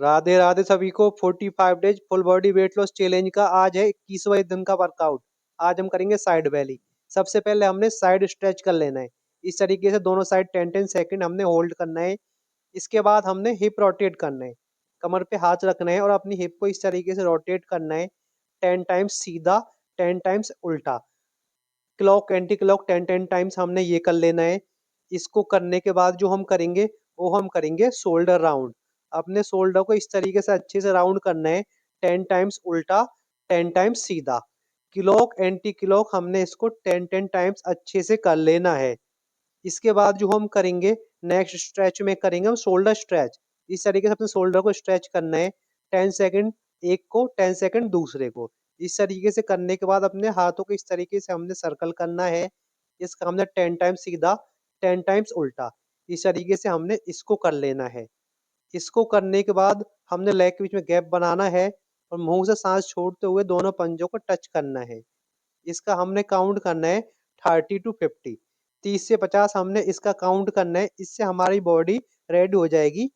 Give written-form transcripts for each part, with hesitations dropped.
राधे राधे सभी को। 45 days full body weight loss challenge का आज है 21वां दिन का वर्कआउट। आज हम करेंगे साइड बैली। सबसे पहले हमने साइड स्ट्रेच कर लेना है। इस तरीके से दोनों साइड 10-10 सेकंड हमने होल्ड करना है। इसके बाद हमने हिप रोटेट करना है। कमर पे हाथ रखना है और अपनी हिप को इस तरीके से रोटेट करना है। 10 टाइम्स सीधा, 10 टाइम्स उल्टा, क्लॉक एंटी क्लॉक 10-10 टाइम्स हमने ये कर लेना है। इसको करने के बाद जो हम करेंगे वो हम करेंगे शोल्डर राउंड। अपने शोल्डर को इस तरीके से अच्छे से राउंड करना है। 10 टाइम्स उल्टा, 10 टाइम्स सीधा, क्लॉक एंटी क्लॉक हमने इसको 10-10 टाइम्स अच्छे से कर लेना है। इसके बाद जो हम करेंगे नेक्स्ट स्ट्रेच में करेंगे हम शोल्डर स्ट्रेच। इस तरीके से अपने शोल्डर को स्ट्रेच करना है। 10 सेकंड एक को, 10 सेकंड दूसरे को। इस तरीके से करने के बाद अपने हाथों को इस तरीके से हमने सर्कल करना है। इसका हमने 10 टाइम्स सीधा, 10 टाइम्स उल्टा, इस तरीके से हमने इसको कर लेना है। इसको करने के बाद हमने लेग के बीच में गैप बनाना है और मुंह से सांस छोड़ते हुए दोनों पंजों को टच करना है। इसका हमने काउंट करना है 30 टू 50, 30 से 50 हमने इसका काउंट करना है। इससे हमारी बॉडी रेडी हो जाएगी।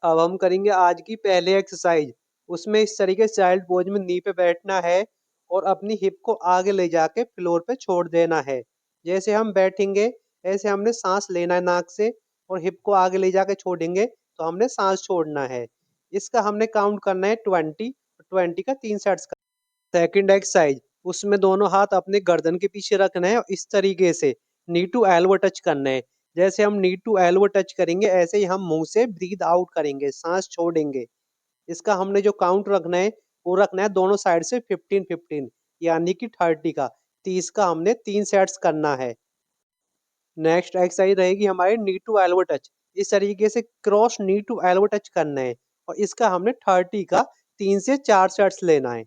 अब हम करेंगे आज की पहले एक्सरसाइज। उसमें इस तरीके से चाइल्ड पोज में नी पे बैठना है और अपनी हिप को आगे ले जाके फ्लोर पे छोड़ देना है। जैसे हम बैठेंगे ऐसे हमने सांस लेना है नाक से और हिप को आगे ले जाके छोड़ेंगे तो हमने सांस छोड़ना है। इसका हमने काउंट करना है 20, 20 का 3 सेट्स का। सेकंड एक्सरसाइज, उसमें दोनों हाथ अपने गर्दन के पीछे रखना है और इस तरीके से नी टू एल्बो टच करना है। जैसे हम नी टू एल्बो टच करेंगे ऐसे ही हम मुंह से ब्रीद आउट करेंगे, सांस छोड़ेंगे। इसका हमने जो काउंट रखना है वो रखना है दोनों साइड से 15-15, यानी कि 30 का। 30 का हमने 3 सेट्स करना है। नेक्स्ट एक्सरसाइज रहेगी हमारी नी टू एल्बो टच। इस तरीके से cross knee to elbow touch करना है और इसका हमने 30 का 3 से 4 सेट्स लेना है।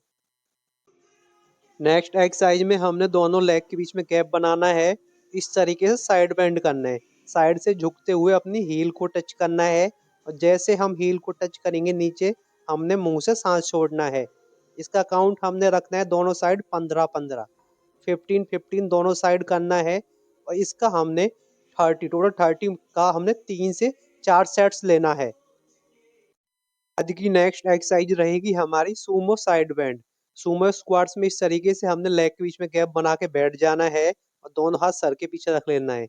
नेक्स्ट एक्सरसाइज में हमने दोनों लेग के बीच में गैप बनाना है। इस तरीके से साइड बेंड करना है। साइड से झुकते हुए अपनी हील को टच करना है और जैसे हम हील को टच करेंगे नीचे हमने मुंह से सांस छोड़ना है। इसका काउंट हमने रखना है दोनों साइड 15-15, 15-15 दोनों साइड करना है और इसका हमने 30, टोटल 30 का हमने 3 से 4 सेट्स लेना है। आज की नेक्स्ट एक्सरसाइज रहेगी हमारी Sumo side bend. Sumo squats में इस तरीके से हमने लेग के बीच में गैप बना के बैठ जाना है और दोनों हाथ सर के पीछे रख लेना है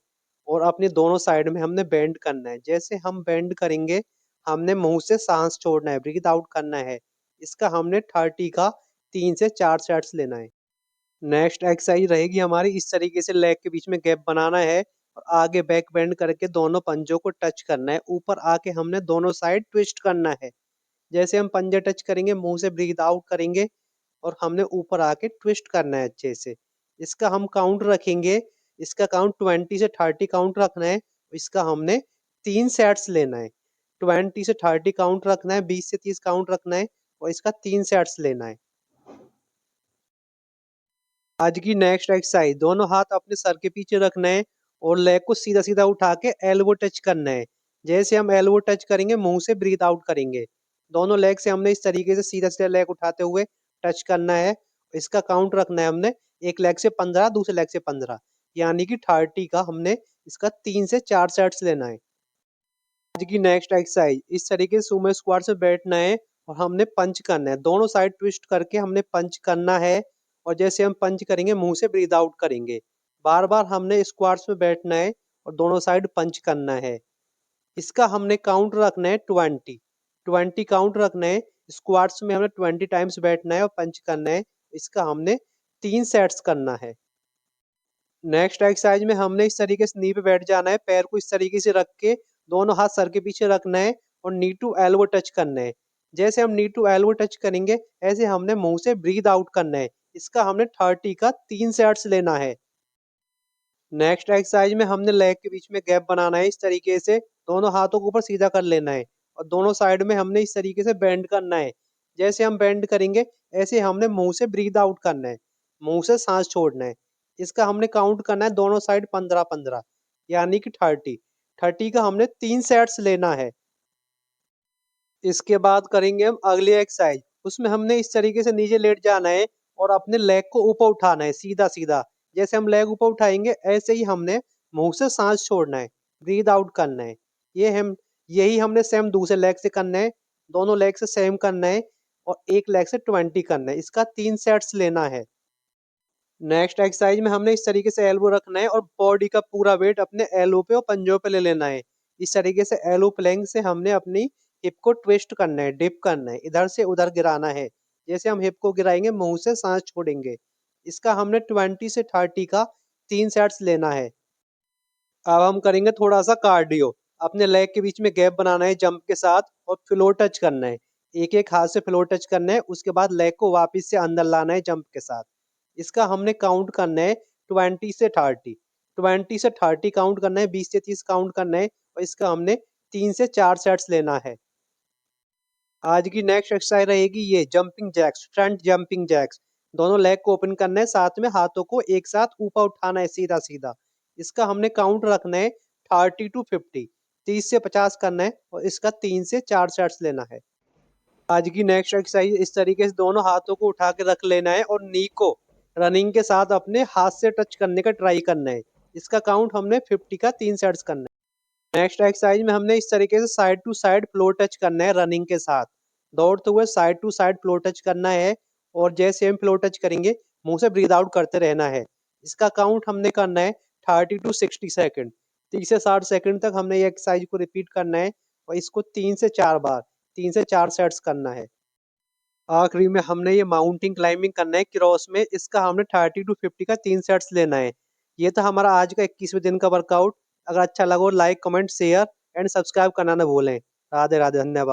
और अपने दोनों साइड में हमने बेंड करना है। जैसे हम बेंड करेंगे हमने मुंह से सांस छोड़ना है, ब्रीथ आउट करना है। इसका हमने 30 का 3 से 4 सेट्स लेना है। नेक्स्ट एक्सरसाइज रहेगी हमारी इस तरीके से लेग के बीच में गैप बनाना है और आगे बैक बेंड करके दोनों पंजों को टच करना है। ऊपर आके हमने दोनों साइड ट्विस्ट करना है। जैसे हम पंजे टच करेंगे मुंह से ब्रीथ आउट करेंगे और हमने ऊपर आके ट्विस्ट करना है अच्छे से। इसका हम काउंट रखेंगे। इसका काउंट 20 से 30 काउंट रखना है। इसका हमने 3 सेट्स लेना है। 20 से 30 काउंट रखना है, 20 से 30 काउंट रखना है और इसका 3 सेट्स लेना है। आज की नेक्स्ट एक्सरसाइज, दोनों हाथ अपने सर के पीछे रखना है और लेग को सीधा सीधा उठा के एल्बो टच करना है। जैसे हम एल्बो टच करेंगे मुंह से ब्रीथ आउट करेंगे। दोनों लेग से हमने इस तरीके से सीधा सीधा लेग उठाते हुए टच करना है। इसका काउंट रखना है हमने, एक लेग से 15, दूसरे लेग से 15, यानी कि 30 का हमने इसका 3 से 4 सेट्स लेना है। आज की नेक्स्ट एक्सरसाइज, इस तरीके से सुमो स्क्वाट से बैठना है और हमने पंच करना है। दोनों साइड ट्विस्ट करके हमने पंच करना है और जैसे हम पंच करेंगे मुंह से ब्रीथ आउट करेंगे। बार बार हमने स्क्वाट्स में बैठना है और दोनों साइड पंच करना है। इसका हमने काउंट रखना है 20, 20 काउंट रखना है। स्क्वाट्स में हमने 20 टाइम्स बैठना है और पंच करना है। इसका हमने 3 सेट्स करना है। नेक्स्ट एक्सरसाइज में हमने इस तरीके से नी पे बैठ जाना है। पैर को इस तरीके से रख के दोनों हाथ सर के पीछे रखना है और नी टू एल्बो टच करना है। जैसे हम नी टू एल्बो टच करेंगे ऐसे हमने मुंह से ब्रीथ आउट करना है। इसका हमने 30 का 3 सेट्स लेना है। नेक्स्ट एक्सरसाइज में हमने लेग के बीच में गैप बनाना है। इस तरीके से दोनों हाथों को ऊपर सीधा कर लेना है और दोनों साइड में हमने इस तरीके से बेंड करना है। जैसे हम बेंड करेंगे ऐसे हमने मुंह से ब्रीथ आउट करना है, मुंह से सांस छोड़ना है। इसका हमने काउंट करना है दोनों साइड 15-15, यानी कि 30, 30 का हमने 3 सेट्स लेना है। इसके बाद करेंगे हम अगली एक्सरसाइज। उसमें हमने इस तरीके से नीचे लेट जाना है और अपने लेग को ऊपर उठाना है सीधा सीधा। जैसे हम लेग ऊपर उठाएंगे ऐसे ही हमने मुंह से सांस छोड़ना है, ब्रीद आउट करना है। ये हम यही हमने सेम दूसरे लेग से करना है। दोनों लेग से सेम करना है और एक लेग से 20 करना है। इसका 3 सेट्स लेना है। नेक्स्ट एक्सरसाइज में हमने इस तरीके से एल्बो रखना है और बॉडी का पूरा वेट अपने एल्बो पे और पंजों पे ले लेना है। इस तरीके से एल्बो प्लैंक से हमने अपनी हिप को ट्विस्ट करना है, डिप करना है, इधर से उधर गिराना है। जैसे हम हिप को गिराएंगे मुंह से सांस छोड़ेंगे। इसका हमने 20 से 30 का 3 सेट्स लेना है। अब हम करेंगे थोड़ा सा कार्डियो। अपने लेग के बीच में गैप बनाना है जंप के साथ और फ्लोर टच करना है। एक एक हाथ से फ्लोर टच करना है, उसके बाद लेग को वापस से अंदर लाना है जंप के साथ। इसका हमने काउंट करना है 20 से 30। 20 से 30 काउंट करना है, 20 से 30 काउंट करना है और इसका हमने 3 से 4 सेट्स लेना है। आज की नेक्स्ट एक्सरसाइज रहेगी ये jumping jacks, front jumping jacks. दोनों लेग को ओपन करना है, साथ में हाथों को एक साथ ऊपर उठाना है सीधा सीधा। इसका हमने काउंट रखना है 30 to 50, 30 से 50 करना है और इसका 3 से 4 सेट्स लेना है। आज की नेक्स्ट एक्सरसाइज इस तरीके से दोनों हाथों को उठा के रख लेना है और नी को रनिंग के साथ अपने हाथ से टच करने का ट्राई करना है। इसका काउंट हमने 50 का 3 सेट्स करना है। नेक्स्ट एक्सरसाइज में हमने इस तरीके से side to side floor touch करना है रनिंग के साथ। दौड़ते हुए side to side floor touch करना है और जैसे हम फ्लोर टच करेंगे मुंह से ब्रीद आउट करते रहना है। इसका काउंट हमने करना है 30 to 60 सेकेंड। 30 से 60 सेकेंड तक हमने ये एक्सरसाइज को रिपीट करना है और इसको 3 से 4 बार, 3 से 4 सेट्स करना है। आखिरी में हमने ये माउंटेन क्लाइंबिंग करना है क्रॉस में। इसका हमने 30 to 50 का 3 सेट्स लेना है। ये था हमारा आज का 21वें दिन का वर्कआउट। अगर अच्छा लगा हो like, comment, share and subscribe करना ना भूलें। राधे राधे, धन्यवाद।